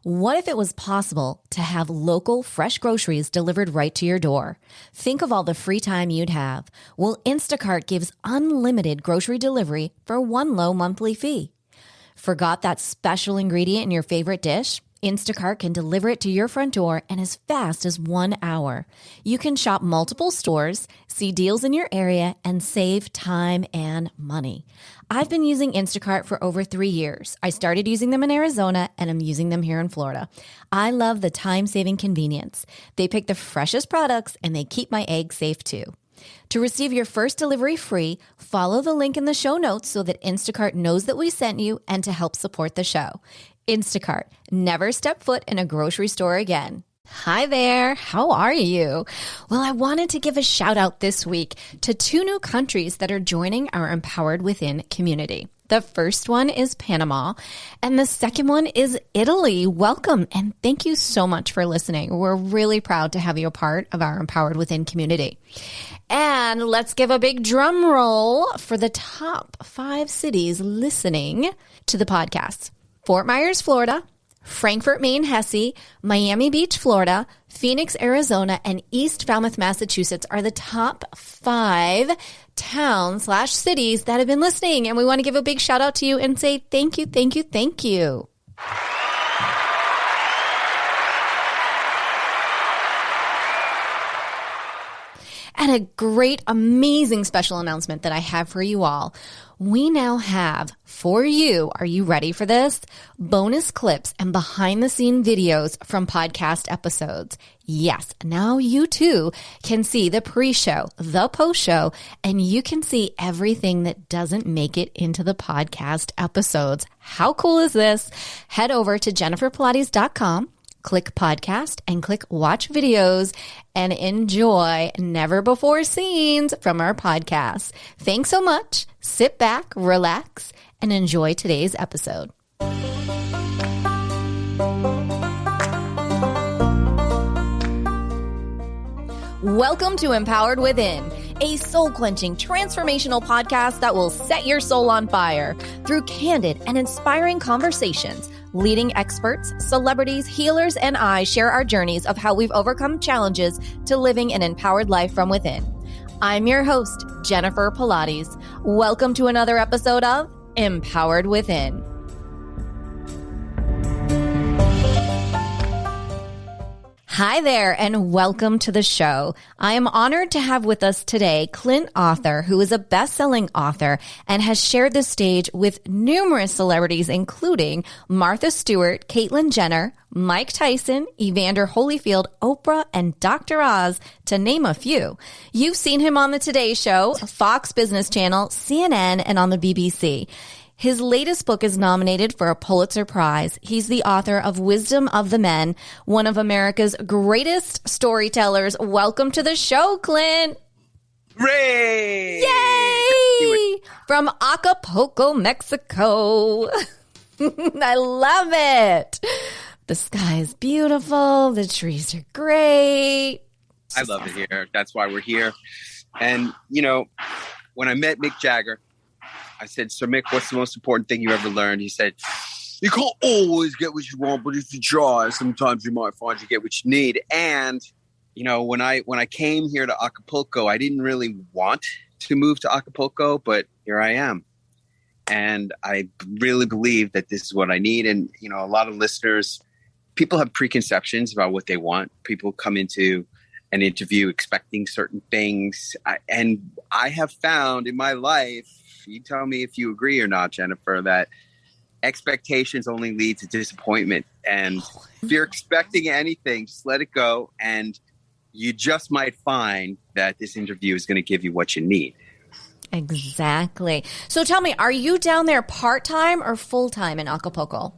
What if it was possible to have local, fresh groceries delivered right to your door? Think of all the free time you'd have. Well, Instacart gives unlimited grocery delivery for one low monthly fee. Forgot that special ingredient in your favorite dish? Instacart can deliver it to your front door in as fast as 1 hour. You can shop multiple stores, see deals in your area, and save time and money. I've been using Instacart for over 3 years. I started using them in Arizona, and I'm using them here in Florida. I love the time-saving convenience. They pick the freshest products, and they keep my eggs safe too. To receive your first delivery free, follow the link in the show notes so that Instacart knows that we sent you and to help support the show. Instacart, never step foot in a grocery store again. Hi there, how are you? Well, I wanted to give a shout out this week to 2 new countries that are joining our Empowered Within community. The first one is Panama, and the second one is Italy. Welcome, and thank you so much for listening. We're really proud to have you a part of our Empowered Within community. And let's give a big drum roll for the top 5 cities listening to the podcast. Fort Myers, Florida, Frankfurt, Maine, Hesse, Miami Beach, Florida, Phoenix, Arizona, and East Falmouth, Massachusetts are the top 5 towns/cities that have been listening. And we want to give a big shout out to you and say thank you, thank you, thank you. And a great, amazing special announcement that I have for you all. We now have for you, are you ready for this? Bonus clips and behind the scene videos from podcast episodes. Yes, now you too can see the pre-show, the post-show, and you can see everything that doesn't make it into the podcast episodes. How cool is this? Head over to jenniferpilates.com. Click podcast and click watch videos and enjoy never before scenes from our podcast. Thanks so much. Sit back, relax, and enjoy today's episode. Welcome to Empowered Within, a soul-quenching, transformational podcast that will set your soul on fire through candid and inspiring conversations. Leading experts, celebrities, healers, and I share our journeys of how we've overcome challenges to living an empowered life from within. I'm your host, Jennifer Pilates. Welcome to another episode of Empowered Within. Hi there, and welcome to the show. I am honored to have with us today Clint Arthur, who is a best-selling author and has shared the stage with numerous celebrities, including Martha Stewart, Caitlyn Jenner, Mike Tyson, Evandrr Holyfield, Oprah, and Dr. Oz, to name a few. You've seen him on the Today Show, Fox Business Channel, CNN, and on the BBC. His latest book is nominated for a Pulitzer Prize. He's the author of Wisdom of the Men, one of America's greatest storytellers. Welcome to the show, Clint. Hooray! Yay! From Acapulco, Mexico. I love it. The sky is beautiful. The trees are great. I love it here. That's why we're here. And, you know, when I met Mick Jagger, I said, "So Mick, what's the most important thing you ever learned?" He said, "You can't always get what you want, but if you try, sometimes you might find you get what you need." And, you know, when I came here to Acapulco, I didn't really want to move to Acapulco, but here I am. And I really believe that this is what I need. And, you know, a lot of listeners, people have preconceptions about what they want. People come into an interview expecting certain things. And I have found in my life, you tell me if you agree or not, Jennifer, that expectations only lead to disappointment. And if you're expecting anything, just let it go. And you just might find that this interview is going to give you what you need. Exactly. So tell me, are you down there part-time or full-time in Acapulco?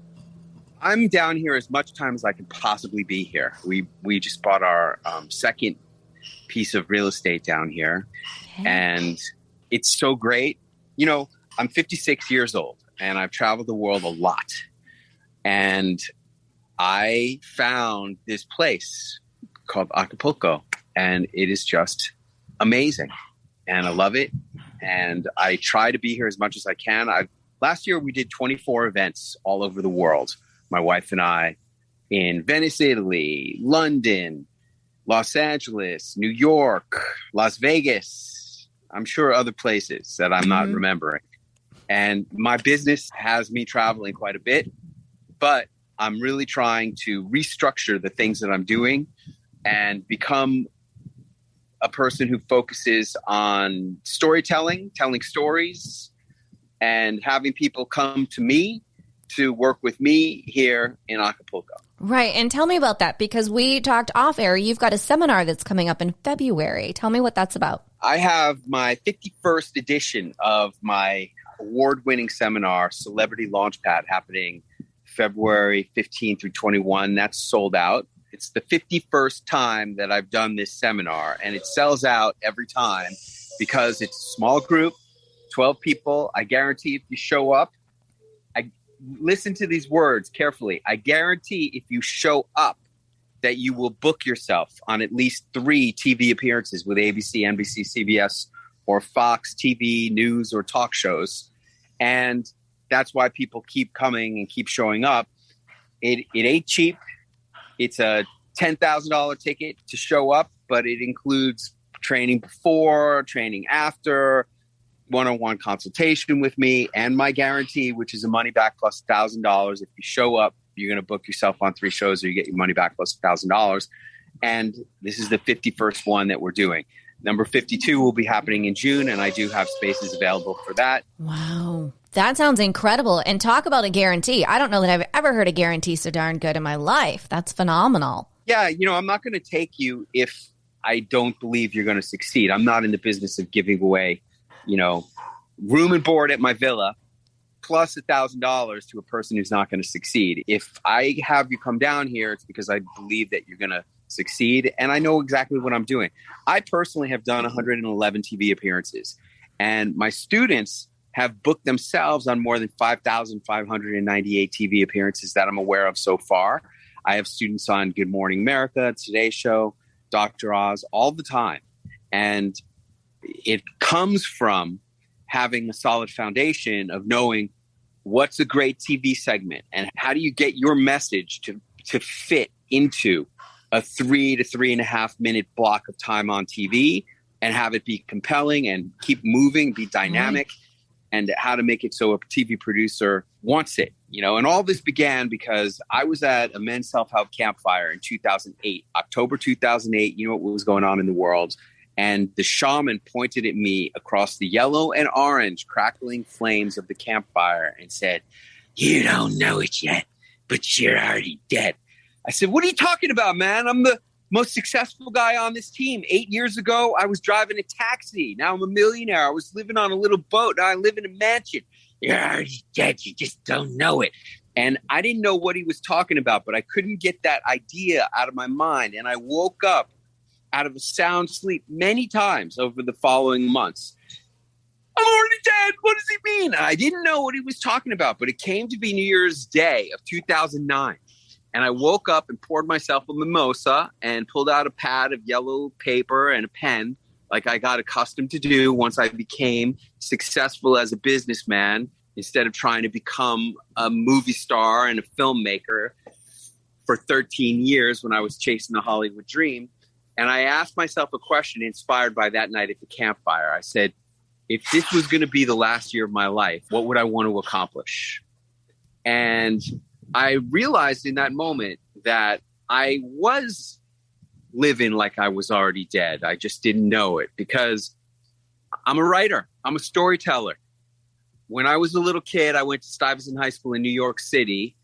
I'm down here as much time as I can possibly be here. We just bought our second piece of real estate down here. Okay. And it's so great. You know, I'm 56 years old and I've traveled the world a lot. And I found this place called Acapulco, and it is just amazing. And I love it. And I try to be here as much as I can. Last year we did 24 events all over the world, my wife and I. in Venice, Italy, London, Los Angeles, New York, Las Vegas. I'm sure other places that I'm not remembering. And my business has me traveling quite a bit, but I'm really trying to restructure the things that I'm doing and become a person who focuses on storytelling, telling stories, and having people come to me to work with me here in Acapulco. Right. And tell me about that, because we talked off air. You've got a seminar that's coming up in February. Tell me what that's about. I have my 51st edition of my award-winning seminar, Celebrity Launchpad, happening February 15 through 21. That's sold out. It's the 51st time that I've done this seminar, and it sells out every time because it's a small group, 12 people. I guarantee if you show up, listen to these words carefully. I guarantee if you show up that you will book yourself on at least 3 TV appearances with ABC, NBC, CBS, or Fox TV news or talk shows. And that's why people keep coming and keep showing up. It ain't cheap. It's a $10,000 ticket to show up, but it includes training before, training after, one-on-one consultation with me, and my guarantee, which is a money back plus $1,000. If you show up, you're going to book yourself on 3 shows or you get your money back plus $1,000. And this is the 51st one that we're doing. Number 52 will be happening in June, and I do have spaces available for that. Wow. That sounds incredible. And talk about a guarantee. I don't know that I've ever heard a guarantee so darn good in my life. That's phenomenal. Yeah, I'm not going to take you if I don't believe you're going to succeed. I'm not in the business of giving away room and board at my villa plus $1,000 to a person who's not going to succeed. If I have you come down here, it's because I believe that you're going to succeed, and I know exactly what I'm doing. I personally have done 111 TV appearances, and my students have booked themselves on more than 5,598 TV appearances that I'm aware of so far. I have students on Good Morning America, Today Show, Dr. Oz, all the time. And it comes from having a solid foundation of knowing what's a great TV segment and how do you get your message to fit into a 3 to 3.5 minute block of time on TV and have it be compelling and keep moving, be dynamic, and how to make it so a TV producer wants it. And all this began because I was at a men's self-help campfire in 2008, October 2008. You know what was going on in the world. And the shaman pointed at me across the yellow and orange crackling flames of the campfire and said, "You don't know it yet, but you're already dead." I said, "What are you talking about, man? I'm the most successful guy on this team. 8 years ago, I was driving a taxi. Now I'm a millionaire. I was living on a little boat. Now I live in a mansion. You're already dead. You just don't know it." And I didn't know what he was talking about, but I couldn't get that idea out of my mind. And I woke up out of a sound sleep many times over the following months. "I'm already dead. What does he mean?" And I didn't know what he was talking about, but it came to be New Year's Day of 2009. And I woke up and poured myself a mimosa and pulled out a pad of yellow paper and a pen, like I got accustomed to do once I became successful as a businessman, instead of trying to become a movie star and a filmmaker for 13 years when I was chasing the Hollywood dream. And I asked myself a question inspired by that night at the campfire. I said, if this was going to be the last year of my life, what would I want to accomplish? And I realized in that moment that I was living like I was already dead. I just didn't know it because I'm a writer. I'm a storyteller. When I was a little kid, I went to Stuyvesant High School in New York City,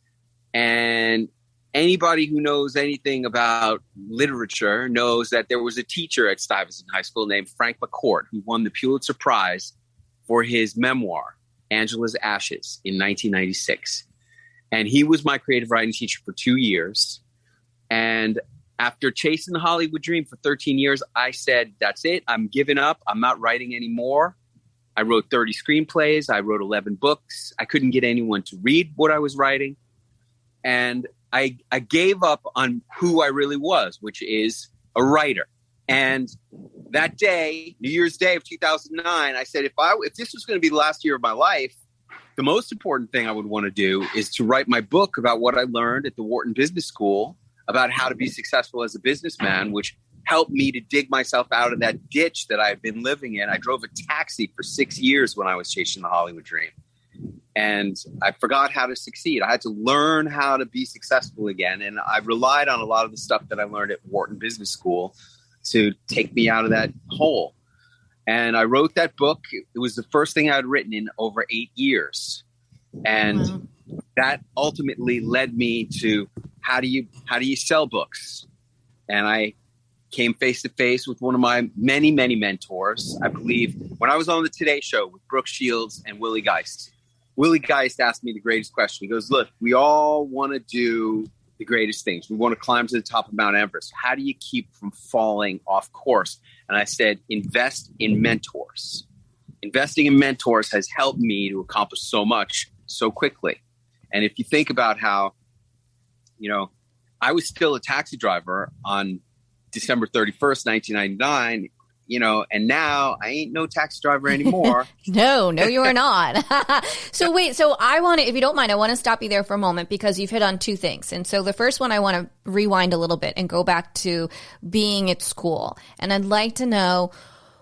and anybody who knows anything about literature knows that there was a teacher at Stuyvesant High School named Frank McCourt who won the Pulitzer Prize for his memoir, Angela's Ashes, in 1996. And he was my creative writing teacher for 2 years. And after chasing the Hollywood dream for 13 years, I said, that's it. I'm giving up. I'm not writing anymore. I wrote 30 screenplays. I wrote 11 books. I couldn't get anyone to read what I was writing. And I gave up on who I really was, which is a writer. And that day, New Year's Day of 2009, I said, if this was going to be the last year of my life, the most important thing I would want to do is to write my book about what I learned at the Wharton Business School about how to be successful as a businessman, which helped me to dig myself out of that ditch that I had been living in. I drove a taxi for 6 years when I was chasing the Hollywood dream. And I forgot how to succeed. I had to learn how to be successful again. And I relied on a lot of the stuff that I learned at Wharton Business School to take me out of that hole. And I wrote that book. It was the first thing I had written in over 8 years. And that ultimately led me to how do you sell books? And I came face to face with one of my many, many mentors. I believe when I was on the Today Show with Brooke Shields and Willie Geist. Willie Geist asked me the greatest question. He goes, look, we all want to do the greatest things. We want to climb to the top of Mount Everest. How do you keep from falling off course? And I said, invest in mentors. Investing in mentors has helped me to accomplish so much so quickly. And if you think about how, I was still a taxi driver on December 31st, 1999, and now I ain't no taxi driver anymore. No, you are not. So wait, I want to, if you don't mind, I want to stop you there for a moment because you've hit on two things. And so the first one, I want to rewind a little bit and go back to being at school. And I'd like to know,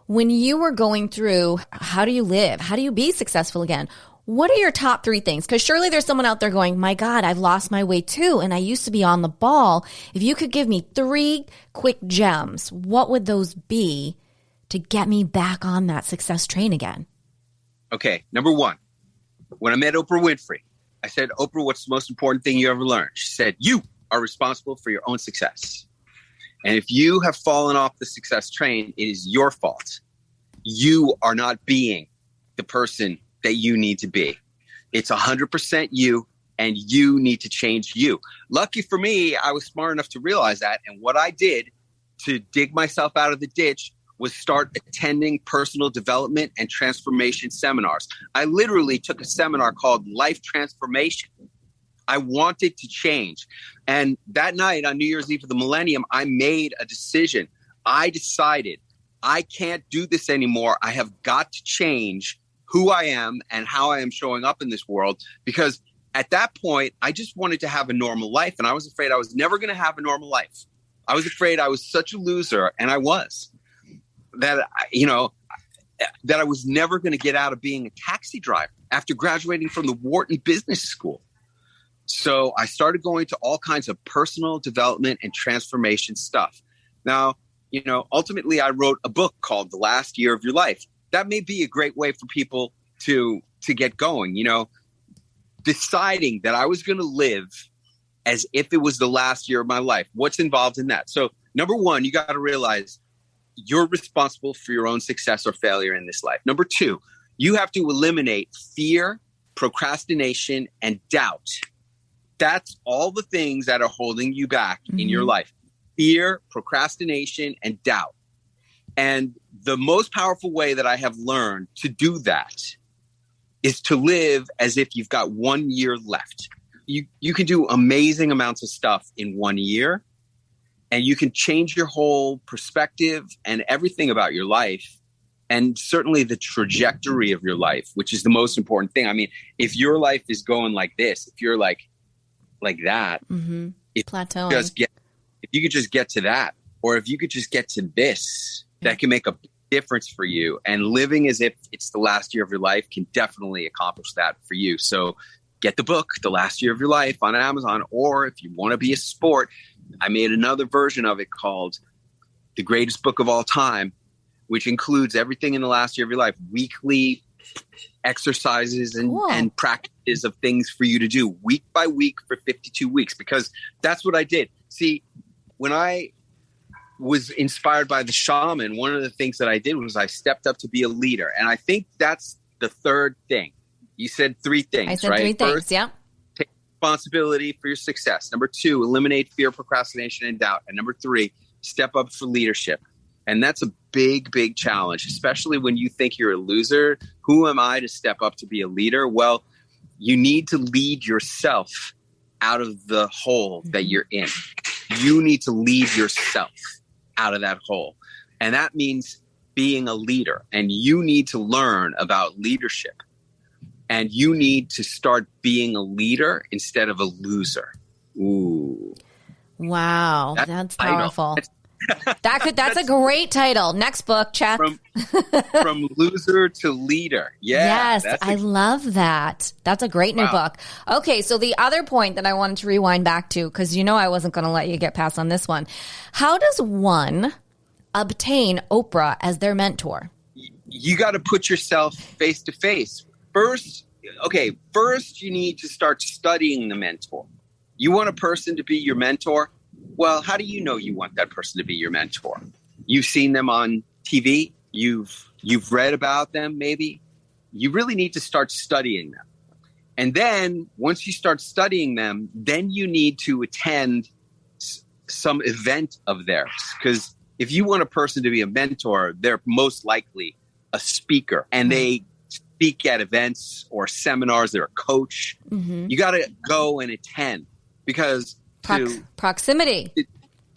when you were going through, how do you live? How do you be successful again? What are your top three things? Because surely there's someone out there going, my God, I've lost my way too. And I used to be on the ball. If you could give me 3 quick gems, what would those be to get me back on that success train again? Okay. Number 1, when I met Oprah Winfrey, I said, Oprah, what's the most important thing you ever learned? She said, you are responsible for your own success. And if you have fallen off the success train, it is your fault. You are not being the person that you need to be. It's 100% you, and you need to change you. Lucky for me, I was smart enough to realize that. And what I did to dig myself out of the ditch was start attending personal development and transformation seminars. I literally took a seminar called Life Transformation. I wanted to change. And that night on New Year's Eve of the millennium, I made a decision. I decided I can't do this anymore. I have got to change who I am and how I am showing up in this world, because at that point, I just wanted to have a normal life. And I was afraid I was never going to have a normal life. I was afraid I was such a loser, and I was, that I was never going to get out of being a taxi driver after graduating from the Wharton Business School. So I started going to all kinds of personal development and transformation stuff. Now, ultimately I wrote a book called The Last Year of Your Life. That may be a great way for people to get going, deciding that I was going to live as if it was the last year of my life. What's involved in that? So number 1, you got to realize you're responsible for your own success or failure in this life. Number 2, you have to eliminate fear, procrastination, and doubt. That's all the things that are holding you back in your life. Fear, procrastination, and doubt. And the most powerful way that I have learned to do that is to live as if you've got 1 year left. You can do amazing amounts of stuff in 1 year, and you can change your whole perspective and everything about your life, and certainly the trajectory of your life, which is the most important thing. I mean, if your life is going like this, if you're like that, plateauing. If you could just get to that, or if you could just get to this, that can make a difference for you. And living as if it's the last year of your life can definitely accomplish that for you. So get the book, The Last Year of Your Life, on Amazon. Or if you want to be a sport, I made another version of it called The Greatest Book of All Time, which includes everything in the last year of your life, weekly exercises and practices of things for you to do week by week for 52 weeks, because that's what I did. See, when I was inspired by the shaman, one of the things that I did was I stepped up to be a leader. And I think that's the third thing. You said 3 things, I said right? 3 things, First, yeah. take responsibility for your success. Number 2, eliminate fear, procrastination, and doubt. And number 3, step up for leadership. And that's a big, big challenge, especially when you think you're a loser. Who am I to step up to be a leader? Well, you need to lead yourself out of the hole that you're in. You need to lead yourself out of that hole. And that means being a leader. And you need to learn about leadership. And you need to start being a leader instead of a loser. Ooh. Wow. That's powerful. That's a great title. Next book, check. From loser to leader. Yeah. Yes, I love that. That's a great new book. Okay, so the other point that I wanted to rewind back to, because I wasn't going to let you get past on this one. How does one obtain Oprah as their mentor? You got to put yourself face to face. First, you need to start studying the mentor. You want a person to be your mentor? Well, how do you know you want that person to be your mentor? You've seen them on TV. You've read about them, maybe. You really need to start studying them. And then once you start studying them, then you need to attend some event of theirs. Because if you want a person to be a mentor, they're most likely a speaker. And they speak at events or seminars. They're a coach. Mm-hmm. You got to go and attend because proximity.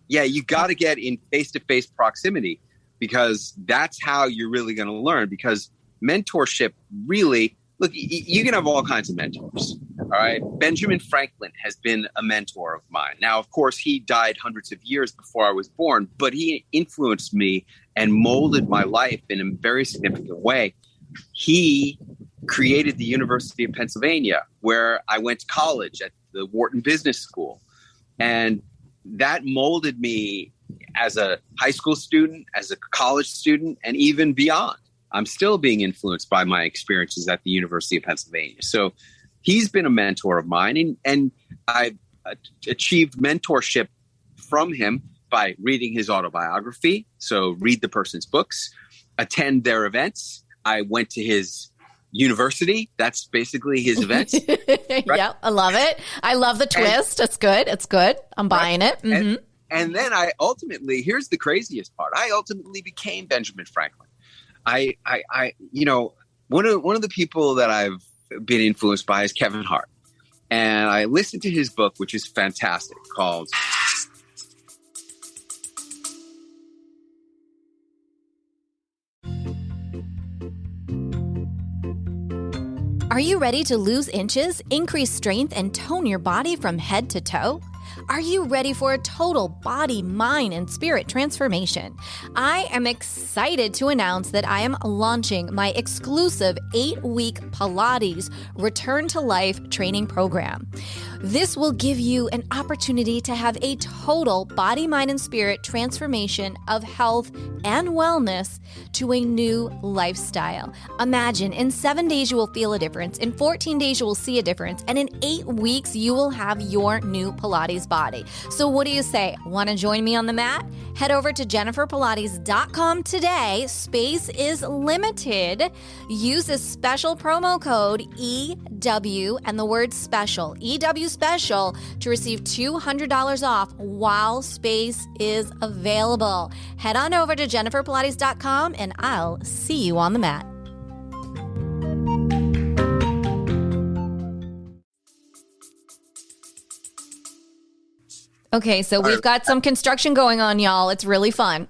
You got to get in face-to-face proximity because that's how you're really going to learn. Because mentorship really, look, you can have all kinds of mentors. All right. Benjamin Franklin has been a mentor of mine. Now, of course, he died hundreds of years before I was born, but he influenced me and molded my life in a very significant way. He created the University of Pennsylvania, where I went to college at the Wharton Business School. And that molded me as a high school student, as a college student, and even beyond. I'm still being influenced by my experiences at the University of Pennsylvania. So he's been a mentor of mine, and I've achieved mentorship from him by reading his autobiography. So read the person's books, attend their events. I went to his university. That's basically his events. Right? Yep, I love it. I love the twist. It's good. It's good. I'm buying it. Mm-hmm. And then I ultimately, here's the craziest part. I ultimately became Benjamin Franklin. One of the people that I've been influenced by is Kevin Hart. And I listened to his book, which is fantastic, called Are you ready to lose inches, increase strength, and tone your body from head to toe? Are you ready for a total body, mind, and spirit transformation? I am excited to announce that I am launching my exclusive 8-week Pilates Return to Life training program. This will give you an opportunity to have a total body, mind, and spirit transformation of health and wellness to a new lifestyle. Imagine in 7 days you will feel a difference, in 14 days you will see a difference, and in 8 weeks you will have your new Pilates body. So what do you say? Want to join me on the mat? Head over to jenniferpilates.com today. Space is limited. Use this special promo code EW and the word special, EW special, to receive $200 off while space is available. Head on over to jenniferpilates.com and I'll see you on the mat. Okay, so we've got some construction going on, y'all. It's really fun.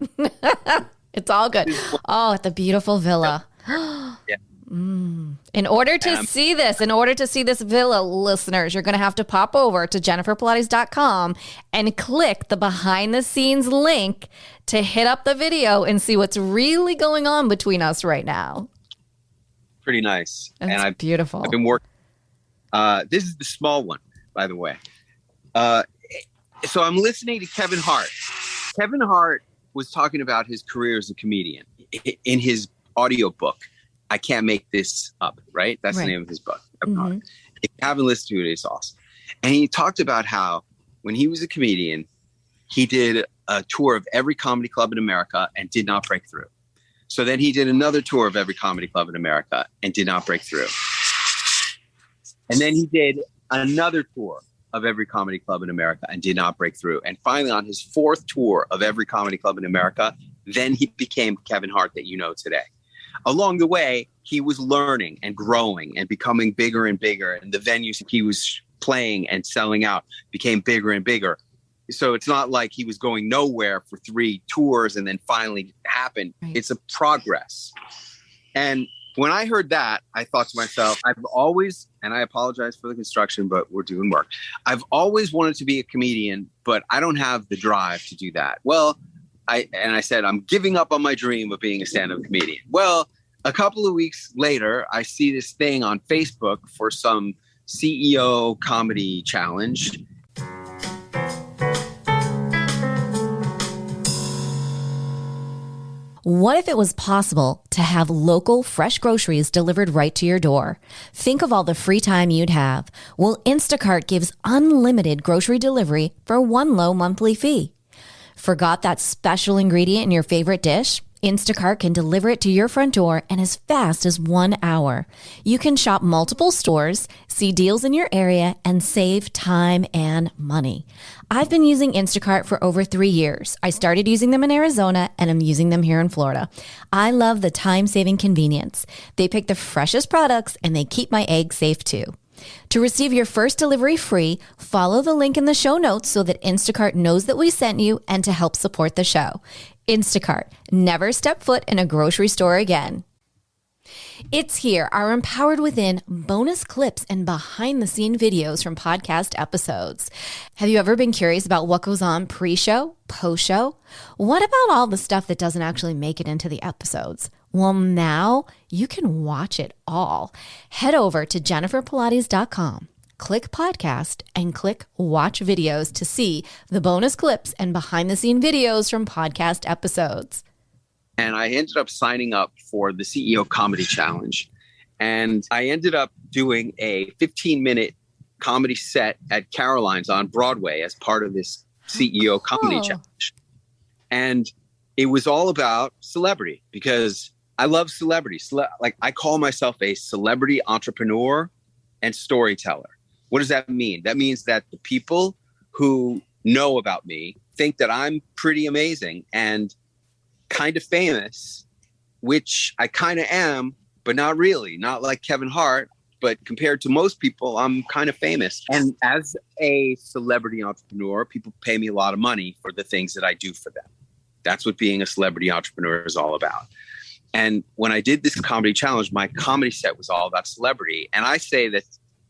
It's all good. Oh, at the beautiful villa. Yeah. In order to see this villa, listeners, you're going to have to pop over to jenniferpilates.com and click the behind the scenes link to hit up the video and see what's really going on between us right now. Pretty nice. It's beautiful. I've been working. This is the small one, by the way. So I'm listening to Kevin Hart. Kevin Hart was talking about his career as a comedian in his audiobook. I Can't Make This Up, right? That's the name of his book. Mm-hmm. If you haven't listened to it, it's awesome. And he talked about how when he was a comedian, he did a tour of every comedy club in America and did not break through. So then he did another tour of every comedy club in America and did not break through. And then he did another tour of every comedy club in America and did not break through. And finally, on his 4th tour of every comedy club in America, then he became Kevin Hart that you know today. Along the way, he was learning and growing and becoming bigger and bigger. And the venues he was playing and selling out became bigger and bigger. So it's not like he was going nowhere for 3 tours and then finally happened. Right. It's a progress. And when I heard that, I thought to myself, I've always, and I apologize for the construction, but we're doing work. I've always wanted to be a comedian, but I don't have the drive to do that. Well, I said, I'm giving up on my dream of being a stand-up comedian. Well, a couple of weeks later, I see this thing on Facebook for some CEO comedy challenge. What if it was possible to have local fresh groceries delivered right to your door? Think of all the free time you'd have. Well, Instacart gives unlimited grocery delivery for one low monthly fee. Forgot that special ingredient in your favorite dish? Instacart can deliver it to your front door in as fast as 1 hour. You can shop multiple stores, see deals in your area, and save time and money. I've been using Instacart for over 3 years. I started using them in Arizona, and I'm using them here in Florida. I love the time-saving convenience. They pick the freshest products, and they keep my eggs safe too. To receive your first delivery free, follow the link in the show notes so that Instacart knows that we sent you and to help support the show. Instacart, never step foot in a grocery store again. It's here, our Empowered Within bonus clips and behind-the-scene videos from podcast episodes. Have you ever been curious about what goes on pre-show, post-show? What about all the stuff that doesn't actually make it into the episodes? Well, now you can watch it all. Head over to jenniferpilates.com, click podcast, and click watch videos to see the bonus clips and behind-the-scene videos from podcast episodes. And I ended up signing up for the CEO Comedy Challenge. And I ended up doing a 15-minute comedy set at Caroline's on Broadway as part of this CEO Comedy Challenge. And it was all about celebrity because I love celebrity. Like I call myself a celebrity entrepreneur and storyteller. What does that mean? That means that the people who know about me think that I'm pretty amazing and kind of famous, which I kind of am, but not really. Not like Kevin Hart, but compared to most people, I'm kind of famous. And as a celebrity entrepreneur, people pay me a lot of money for the things that I do for them. That's what being a celebrity entrepreneur is all about. And when I did this comedy challenge, my comedy set was all about celebrity. And I say that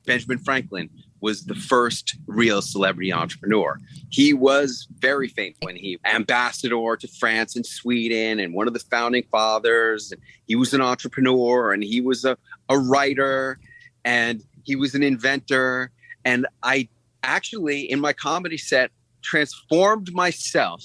Benjamin Franklin was the first real celebrity entrepreneur. He was very famous when he was ambassador to France and Sweden and one of the founding fathers. And he was an entrepreneur and he was a writer and he was an inventor. And I actually, in my comedy set, transformed myself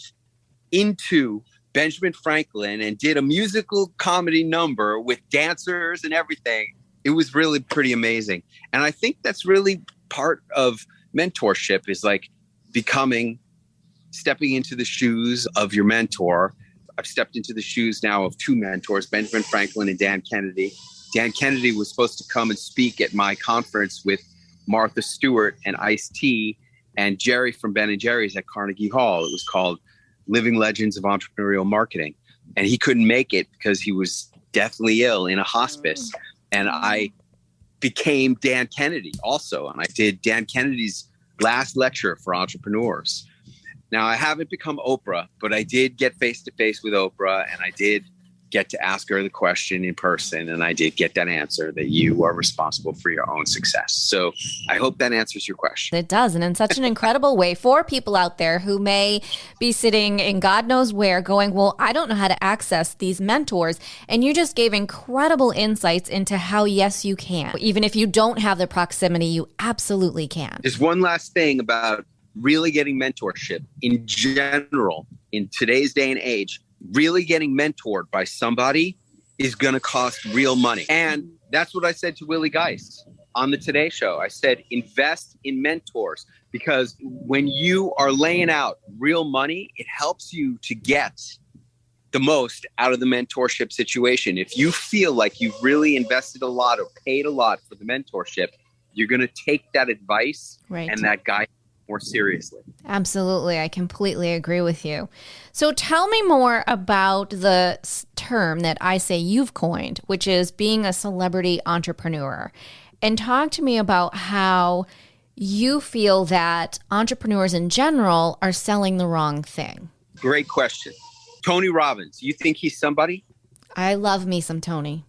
into Benjamin Franklin and did a musical comedy number with dancers and everything. It was really pretty amazing. And I think that's really part of mentorship is like stepping into the shoes of your mentor. I've stepped into the shoes now of two mentors, Benjamin Franklin and Dan Kennedy. Dan Kennedy was supposed to come and speak at my conference with Martha Stewart and Ice-T and Jerry from Ben & Jerry's at Carnegie Hall. It was called Living Legends of Entrepreneurial Marketing. And he couldn't make it because he was deathly ill in a hospice. And I became Dan Kennedy also. And I did Dan Kennedy's last lecture for entrepreneurs. Now, I haven't become Oprah, but I did get face-to-face with Oprah, and I did get to ask her the question in person, and I did get that answer that you are responsible for your own success. So I hope that answers your question. It does, and in such an incredible way for people out there who may be sitting in God knows where going, well, I don't know how to access these mentors, and you just gave incredible insights into how, yes, you can. Even if you don't have the proximity, you absolutely can. There's one last thing about really getting mentorship in general in today's day and age. Really getting mentored by somebody is going to cost real money. And that's what I said to Willie Geist on the Today Show. I said, invest in mentors, because when you are laying out real money, it helps you to get the most out of the mentorship situation. If you feel like you've really invested a lot or paid a lot for the mentorship, you're going to take that advice and that guy more seriously. Absolutely. I completely agree with you. So tell me more about the term that I say you've coined, which is being a celebrity entrepreneur. And talk to me about how you feel that entrepreneurs in general are selling the wrong thing. Great question. Tony Robbins, you think he's somebody? I love me some Tony.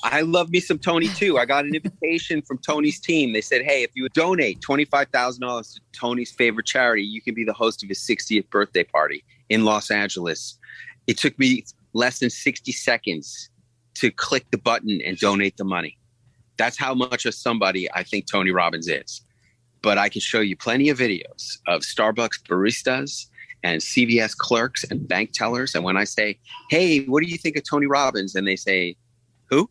I love me some Tony too. I got an invitation from Tony's team. They said, hey, if you would donate $25,000 to Tony's favorite charity, you can be the host of his 60th birthday party in Los Angeles. It took me less than 60 seconds to click the button and donate the money. That's how much of somebody I think Tony Robbins is. But I can show you plenty of videos of Starbucks baristas and CVS clerks and bank tellers. And when I say, hey, what do you think of Tony Robbins? And they say, who?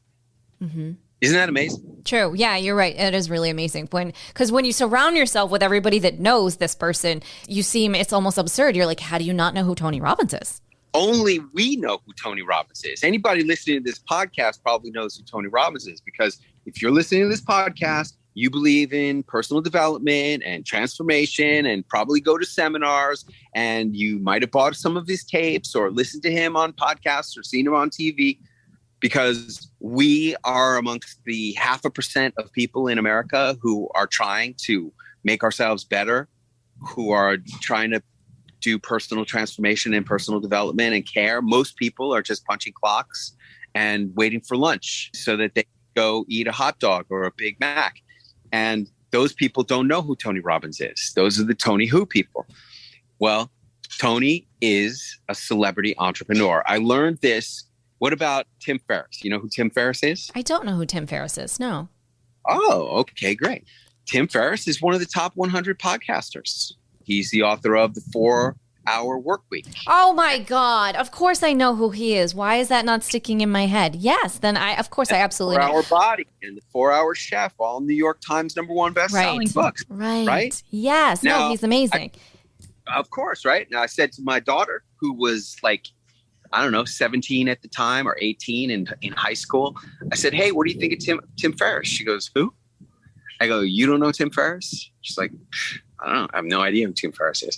Mm-hmm. Isn't that amazing? True. Yeah, you're right. It is really amazing. Because when you surround yourself with everybody that knows this person, it's almost absurd. You're like, how do you not know who Tony Robbins is? Only we know who Tony Robbins is. Anybody listening to this podcast probably knows who Tony Robbins is, because if you're listening to this podcast, you believe in personal development and transformation and probably go to seminars, and you might have bought some of his tapes or listened to him on podcasts or seen him on TV. Because we are amongst the 0.5% of people in America who are trying to make ourselves better, who are trying to do personal transformation and personal development and care. Most people are just punching clocks and waiting for lunch so that they go eat a hot dog or a Big Mac. And those people don't know who Tony Robbins is. Those are the Tony Who people. Well, Tony is a celebrity entrepreneur. I learned this. What about Tim Ferriss? You know who Tim Ferriss is? I don't know who Tim Ferriss is. No. Oh, okay, great. Tim Ferriss is one of the top 100 podcasters. He's the author of The 4-Hour Workweek. Oh my God. Of course I know who he is. Why is that not sticking in my head? Yes, then I absolutely know. 4-Hour Body and The 4-Hour Chef, all New York Times #1 best-selling books. Right. Yes. Now, no, he's amazing. Of course, right? Now, I said to my daughter, who was like, I don't know, 17 at the time or 18 in high school. I said, hey, what do you think of Tim Ferriss? She goes, who? I go, you don't know Tim Ferriss? She's like, I don't know. I have no idea who Tim Ferriss is.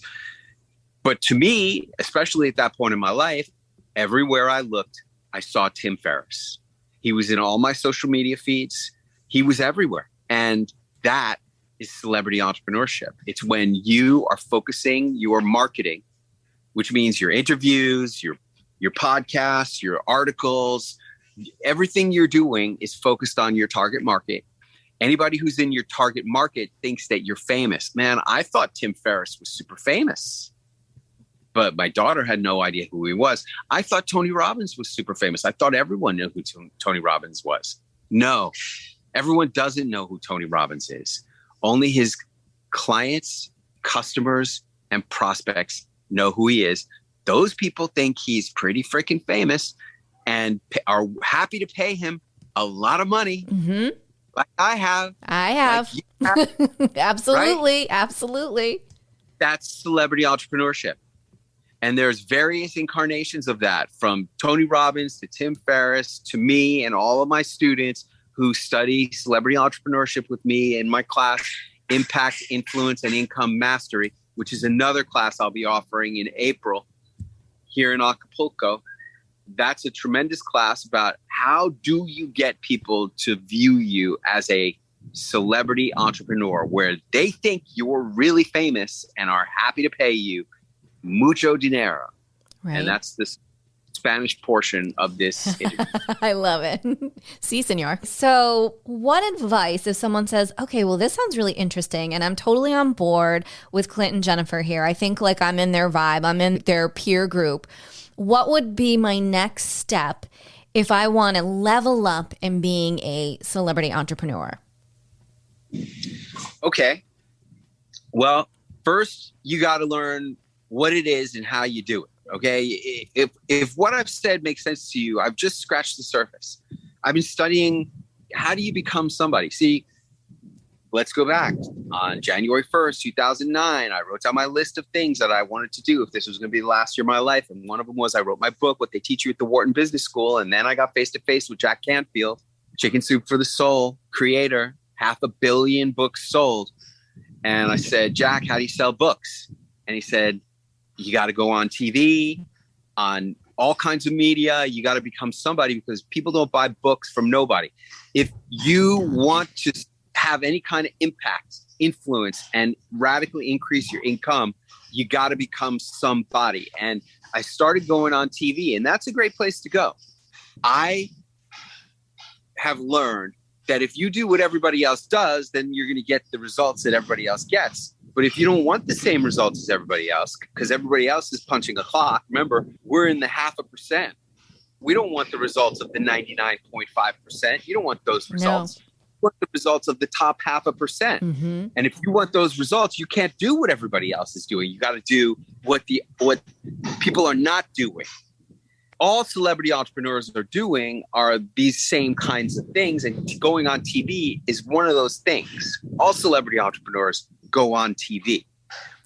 But to me, especially at that point in my life, everywhere I looked, I saw Tim Ferriss. He was in all my social media feeds. He was everywhere. And that is celebrity entrepreneurship. It's when you are focusing your marketing, which means your interviews, your podcasts, your articles, everything you're doing is focused on your target market. Anybody who's in your target market thinks that you're famous. Man, I thought Tim Ferriss was super famous, but my daughter had no idea who he was. I thought Tony Robbins was super famous. I thought everyone knew who Tony Robbins was. No, everyone doesn't know who Tony Robbins is. Only his clients, customers, and prospects know who he is. Those people think he's pretty freaking famous and are happy to pay him a lot of money. Mm-hmm. Like I have. Like you have. Absolutely. Right? Absolutely. That's celebrity entrepreneurship. And there's various incarnations of that, from Tony Robbins to Tim Ferriss to me and all of my students who study celebrity entrepreneurship with me in my class, Impact, Influence, and Income Mastery, which is another class I'll be offering in April here in Acapulco. That's a tremendous class about how do you get people to view you as a celebrity entrepreneur, where they think you're really famous and are happy to pay you mucho dinero. Right. And that's the Spanish portion of this interview. I love it. Sí, senor. So what advice if someone says, okay, well, this sounds really interesting and I'm totally on board with Clint and Jennifer here. I think like I'm in their vibe. I'm in their peer group. What would be my next step if I want to level up in being a celebrity entrepreneur? Okay. Well, first you got to learn what it is and how you do it. Okay. If what I've said makes sense to you, I've just scratched the surface. I've been studying, how do you become somebody? See, let's go back. On January 1st, 2009, I wrote down my list of things that I wanted to do if this was going to be the last year of my life. And one of them was I wrote my book, What They Teach You at the Wharton Business School. And then I got face to face with Jack Canfield, Chicken Soup for the Soul, creator, 500 million books sold. And I said, Jack, how do you sell books? And he said, you got to go on TV, on all kinds of media. You got to become somebody, because people don't buy books from nobody. If you want to have any kind of impact, influence, and radically increase your income, you got to become somebody. And I started going on TV, and that's a great place to go. I have learned that if you do what everybody else does, then you're going to get the results that everybody else gets. But if you don't want the same results as everybody else, because everybody else is punching a clock, remember, we're in the 0.5%. We don't want the results of the 99.5%. You don't want those results. No. You want the results of the top 0.5%. Mm-hmm. And if you want those results, you can't do what everybody else is doing. You got to do what people are not doing. All celebrity entrepreneurs are doing are these same kinds of things. And going on TV is one of those things. All celebrity entrepreneurs go on TV.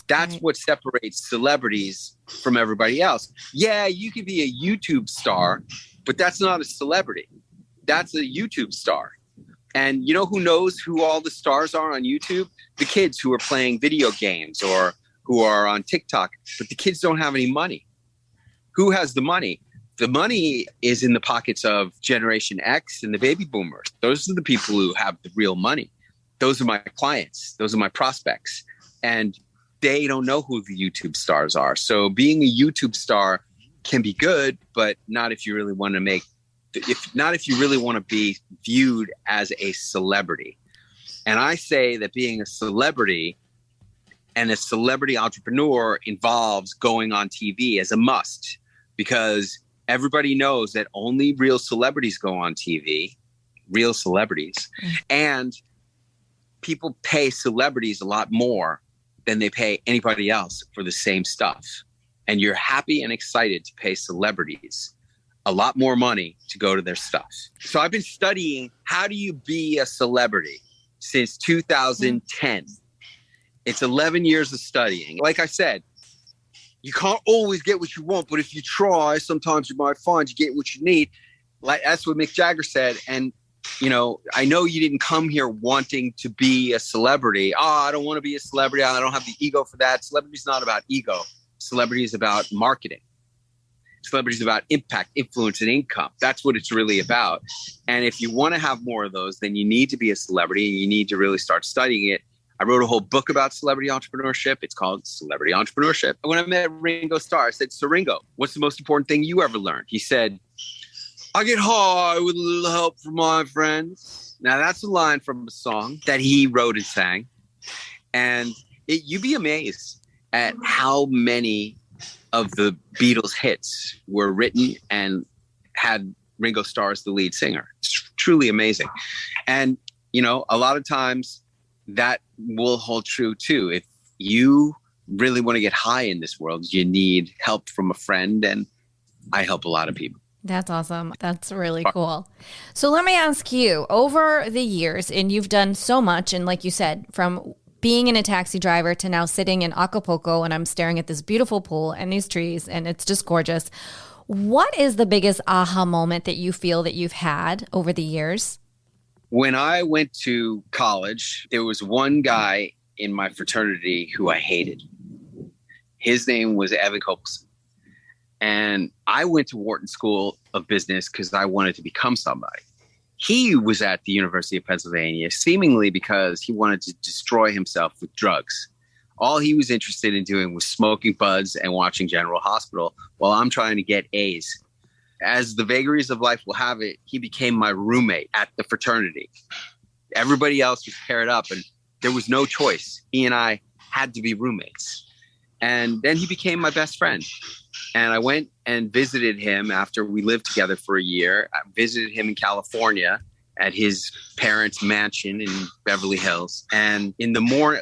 That's what separates celebrities from everybody else. Yeah, you could be a YouTube star, but that's not a celebrity. That's a YouTube star. And you know who knows who all the stars are on YouTube? The kids who are playing video games or who are on TikTok, but the kids don't have any money. Who has the money? The money is in the pockets of Generation X and the baby boomers. Those are the people who have the real money. Those are my clients. Those are my prospects. And they don't know who the YouTube stars are. So being a YouTube star can be good, but not if you really want to if you really want to be viewed as a celebrity. And I say that being a celebrity and a celebrity entrepreneur involves going on TV as a must, because everybody knows that only real celebrities go on TV, real celebrities, and people pay celebrities a lot more than they pay anybody else for the same stuff. And you're happy and excited to pay celebrities a lot more money to go to their stuff. So I've been studying how do you be a celebrity since 2010. It's 11 years of studying. Like I said, you can't always get what you want, but if you try, sometimes you might find you get what you need. Like that's what Mick Jagger said. And you know, I know you didn't come here wanting to be a celebrity. Oh, I don't want to be a celebrity. I don't have the ego for that. Celebrity is not about ego. Celebrity is about marketing. Celebrity is about impact, influence, and income. That's what it's really about. And if you want to have more of those, then you need to be a celebrity and you need to really start studying it. I wrote a whole book about celebrity entrepreneurship. It's called Celebrity Entrepreneurship. And when I met Ringo Starr, I said, "So Ringo, what's the most important thing you ever learned?" He said, "I get high with a little help from my friends." Now that's a line from a song that he wrote and sang. And you'd be amazed at how many of the Beatles hits were written and had Ringo Starr as the lead singer. It's truly amazing. And, you know, a lot of times that will hold true too. If you really want to get high in this world, you need help from a friend. And I help a lot of people. That's awesome. That's really cool. So let me ask you, over the years, and you've done so much, and like you said, from being in a taxi driver to now sitting in Acapulco and I'm staring at this beautiful pool and these trees and it's just gorgeous. What is the biggest aha moment that you feel that you've had over the years? When I went to college, there was one guy in my fraternity who I hated. His name was Evan Copeland. And I went to Wharton School of Business because I wanted to become somebody. He was at the University of Pennsylvania, seemingly because he wanted to destroy himself with drugs. All he was interested in doing was smoking buds and watching General Hospital while I'm trying to get A's. As the vagaries of life will have it, he became my roommate at the fraternity. Everybody else was paired up and there was no choice. He and I had to be roommates. And then he became my best friend. And I went and visited him after we lived together for a year. I visited him in California at his parents' mansion in Beverly Hills. And in the morning,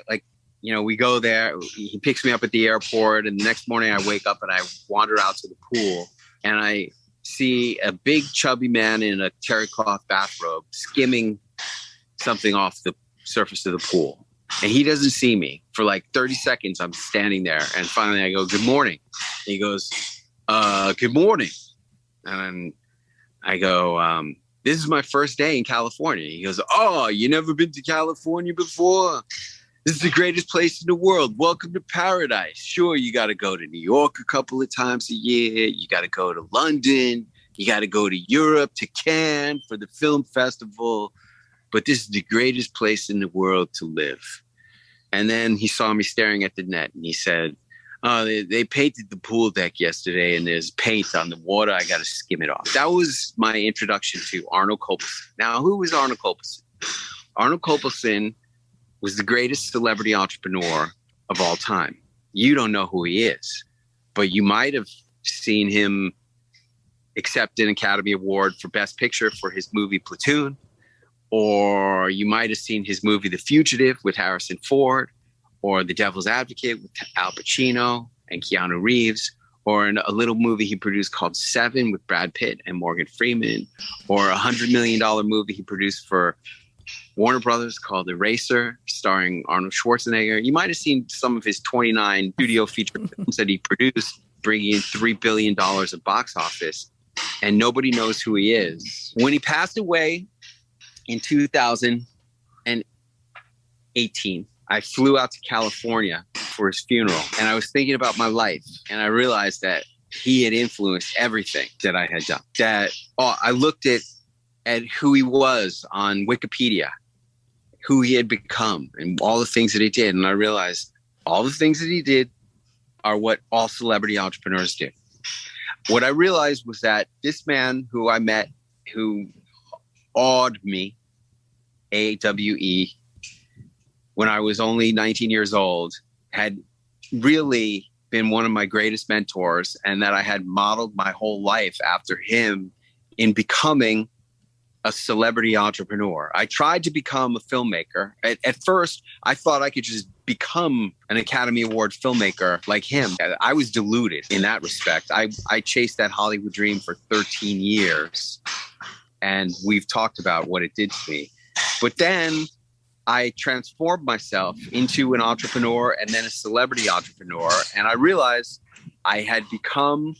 we go there. He picks me up at the airport. And the next morning I wake up and I wander out to the pool. And I see a big chubby man in a terry cloth bathrobe skimming something off the surface of the pool. And he doesn't see me. For like 30 seconds, I'm standing there. And finally I go, "Good morning." And he goes, "Good morning." And I go, "This is my first day in California." He goes, "Oh, you never been to California before? This is the greatest place in the world. Welcome to paradise. Sure, you got to go to New York a couple of times a year. You got to go to London. You got to go to Europe, to Cannes for the film festival. But this is the greatest place in the world to live." And then he saw me staring at the net and he said, They painted the pool deck yesterday, and there's paint on the water. I got to skim it off. That was my introduction to Arnold Copelson. Now, who was Arnold Copelson? Arnold Copelson was the greatest celebrity entrepreneur of all time. You don't know who he is, but you might have seen him accept an Academy Award for Best Picture for his movie Platoon, or you might have seen his movie The Fugitive with Harrison Ford, or The Devil's Advocate with Al Pacino and Keanu Reeves, or in a little movie he produced called Seven with Brad Pitt and Morgan Freeman, or a $100 million movie he produced for Warner Brothers called Eraser, starring Arnold Schwarzenegger. You might have seen some of his 29 studio feature films that he produced, bringing in $3 billion of box office, and nobody knows who he is. When he passed away in 2018, I flew out to California for his funeral, and I was thinking about my life, and I realized that he had influenced everything that I had done. I looked at who he was on Wikipedia, who he had become, and all the things that he did, and I realized all the things that he did are what all celebrity entrepreneurs do. What I realized was that this man who I met, who awed me, AWE, when I was only 19 years old, had really been one of my greatest mentors, and that I had modeled my whole life after him in becoming a celebrity entrepreneur. I tried to become a filmmaker. At first, I thought I could just become an Academy Award filmmaker like him. I was deluded in that respect. I chased that Hollywood dream for 13 years, and we've talked about what it did to me. But then I transformed myself into an entrepreneur and then a celebrity entrepreneur. And I realized I had become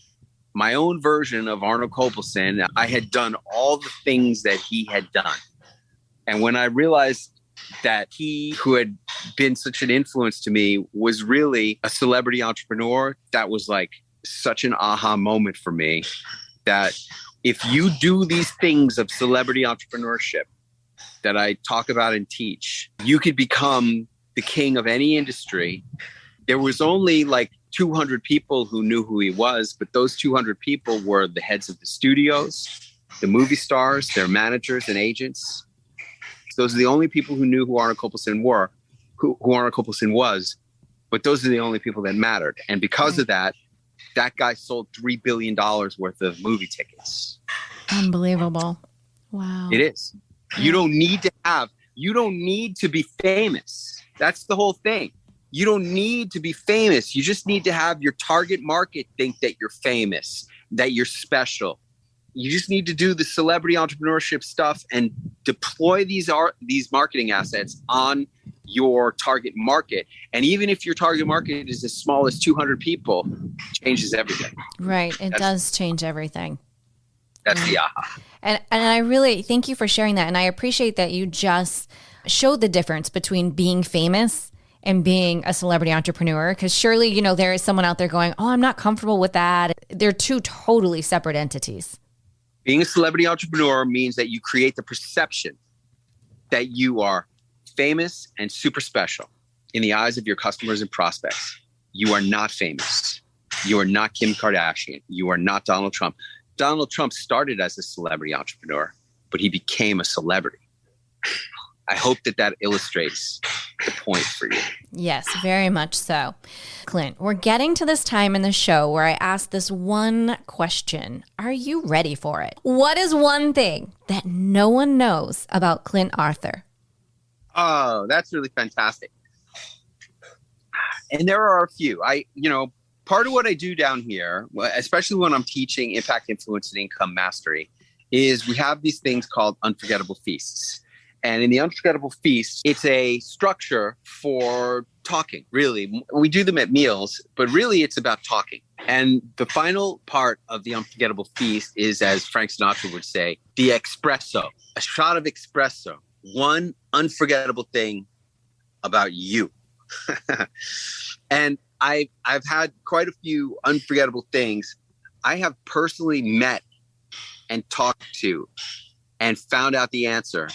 my own version of Arnold Copelson. I had done all the things that he had done. And when I realized that he, who had been such an influence to me, was really a celebrity entrepreneur, that was like such an aha moment for me, that if you do these things of celebrity entrepreneurship that I talk about and teach, you could become the king of any industry. There was only like 200 people who knew who he was, but those 200 people were the heads of the studios, the movie stars, their managers and agents. Those are the only people who knew who Arnold Copelson who Arnold Copelson was, but those are the only people that mattered. And because of that, that guy sold $3 billion worth of movie tickets. Unbelievable. Wow. It is. You don't need to be famous. That's the whole thing. You don't need to be famous. You just need to have your target market think that you're famous, that you're special. You just need to do the celebrity entrepreneurship stuff and deploy these marketing assets on your target market. And even if your target market is as small as 200 people, it changes everything. Right. It does change everything. That's the aha. And I really thank you for sharing that. And I appreciate that you just showed the difference between being famous and being a celebrity entrepreneur. Because surely, there is someone out there going, oh, I'm not comfortable with that. They're two totally separate entities. Being a celebrity entrepreneur means that you create the perception that you are famous and super special in the eyes of your customers and prospects. You are not famous. You are not Kim Kardashian. You are not Donald Trump. Donald Trump started as a celebrity entrepreneur, but he became a celebrity. I hope that illustrates the point for you. Yes, very much so. Clint, we're getting to this time in the show where I ask this one question. Are you ready for it? What is one thing that no one knows about Clint Arthur? Oh, that's really fantastic. And there are a few. Part of what I do down here, especially when I'm teaching impact, influence, and income mastery, is we have these things called unforgettable feasts. And in the unforgettable feast, it's a structure for talking, really. We do them at meals, but really it's about talking. And the final part of the unforgettable feast is, as Frank Sinatra would say, the espresso, a shot of espresso, one unforgettable thing about you. And I've had quite a few unforgettable things. I have personally met and talked to and found out the answer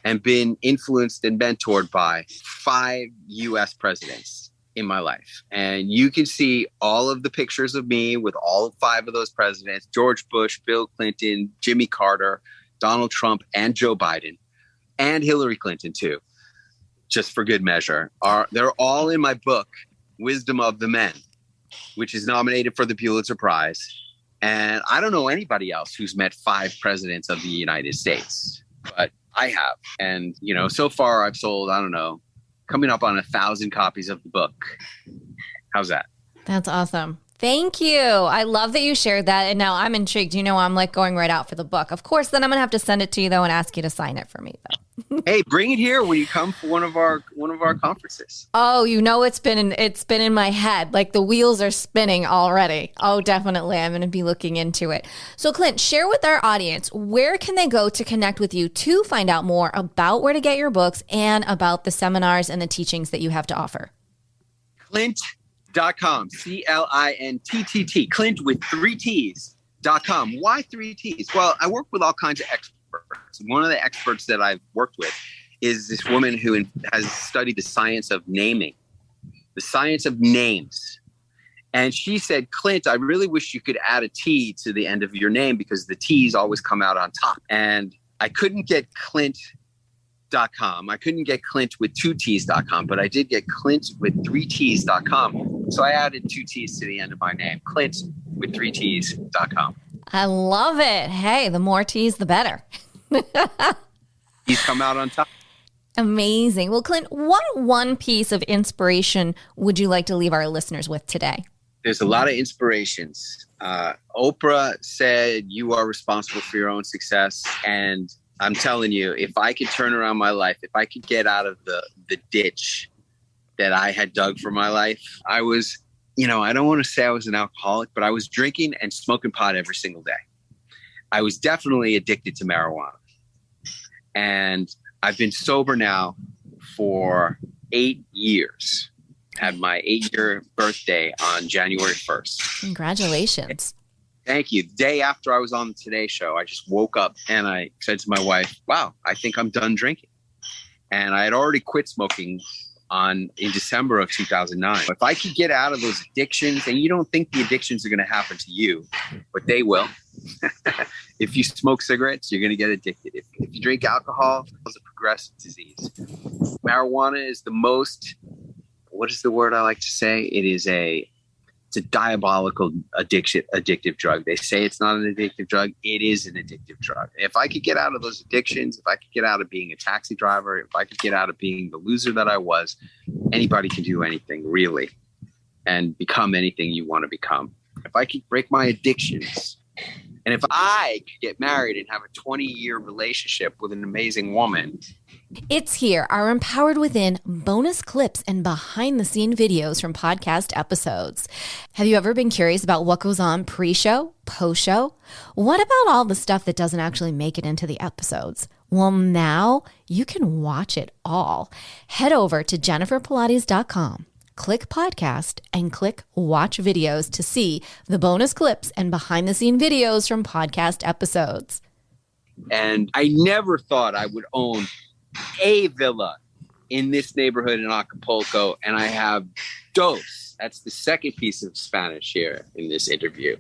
and been influenced and mentored by 5 U.S. presidents. in my life. And you can see all of the pictures of me with all 5 of those presidents, George Bush, Bill Clinton, Jimmy Carter, Donald Trump, and Joe Biden, and Hillary Clinton too, just for good measure. They're all in my book, Wisdom of the Men, which is nominated for the Pulitzer Prize. And I don't know anybody else who's met 5 presidents of the United States, but I have. And, you know, so far I've sold, I don't know, coming up on 1,000 copies of the book. How's that? That's awesome. Thank you. I love that you shared that. And now I'm intrigued. You know, I'm like going right out for the book. Of course, then I'm going to have to send it to you, though, and ask you to sign it for me, though. Hey, bring it here when you come for one of our conferences. Oh, you know, it's been in my head. Like the wheels are spinning already. Oh, definitely. I'm going to be looking into it. So, Clint, share with our audience, where can they go to connect with you to find out more about where to get your books and about the seminars and the teachings that you have to offer? Clint.com, CLINTTT, Clint with 3 T's.com. Why 3 T's? Well, I work with all kinds of experts. One of the experts that I've worked with is this woman who has studied the science of naming, the science of names. And she said, Clint, I really wish you could add a T to the end of your name because the T's always come out on top. And I couldn't get Clint.com. I couldn't get Clint with 2 T's.com, but I did get Clint with 3 T's.com. So I added 2 T's to the end of my name, Clint with 3 T's.com. I love it. Hey, the more T's, the better. He's come out on top. Amazing. Well, Clint, what one piece of inspiration would you like to leave our listeners with today? There's a lot of inspirations. Oprah said, you are responsible for your own success. And I'm telling you, if I could turn around my life, if I could get out of the ditch that I had dug for my life, I was, you know, I don't want to say I was an alcoholic, but I was drinking and smoking pot every single day. I was definitely addicted to marijuana. And I've been sober now for 8 years. Had my 8-year birthday on January 1st. Congratulations. Thank you. The day after I was on the Today Show, I just woke up and I said to my wife, wow, I think I'm done drinking. And I had already quit smoking in December of 2009. If I could get out of those addictions, and you don't think the addictions are going to happen to you, but they will. If you smoke cigarettes, you're going to get addicted. If you drink alcohol, it's a progressive disease. Marijuana is the most, what is the word I like to say? It's a diabolical addictive drug. They say it's not an addictive drug. It is an addictive drug. If I could get out of those addictions, if I could get out of being a taxi driver, if I could get out of being the loser that I was, anybody can do anything really and become anything you want to become. If I could break my addictions, and if I could get married and have a 20-year relationship with an amazing woman. It's here, our Empowered Within bonus clips and behind-the-scene videos from podcast episodes. Have you ever been curious about what goes on pre-show, post-show? What about all the stuff that doesn't actually make it into the episodes? Well, now you can watch it all. Head over to jenniferpilates.com. Click podcast and click watch videos to see the bonus clips and behind the scene videos from podcast episodes. And I never thought I would own a villa in this neighborhood in Acapulco. And I have dos. That's the second piece of Spanish here in this interview.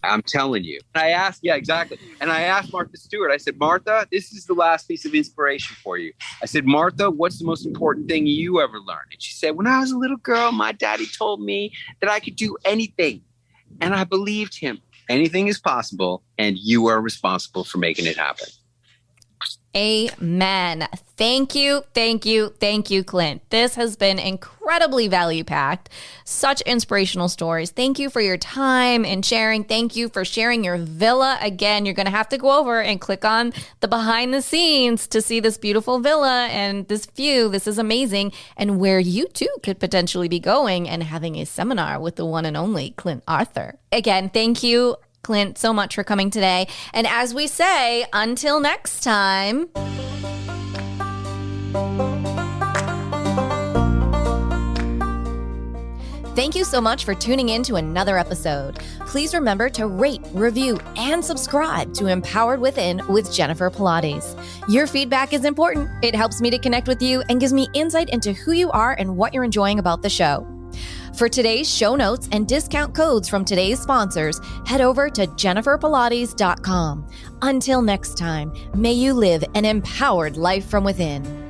I'm telling you. And I asked, yeah, exactly. And I asked Martha Stewart, I said, Martha, this is the last piece of inspiration for you. I said, Martha, what's the most important thing you ever learned? And she said, when I was a little girl, my daddy told me that I could do anything. And I believed him. Anything is possible, and you are responsible for making it happen. Amen. Thank you, Clint. This has been incredibly value-packed. Such inspirational stories. Thank you for your time and sharing. Thank you for sharing your villa. Again, you're going to have to go over and click on the behind the scenes to see this beautiful villa and this view. This is amazing. And where you too could potentially be going and having a seminar with the one and only Clint Arthur. Again, thank you, Clint, so much for coming today. And as we say, until next time. Thank you so much for tuning in to another episode. Please remember to rate, review, and subscribe to Empowered Within with Jennifer Pilates. Your feedback is important. It helps me to connect with you and gives me insight into who you are and what you're enjoying about the show. For today's show notes and discount codes from today's sponsors, head over to jenniferpilates.com. Until next time, may you live an empowered life from within.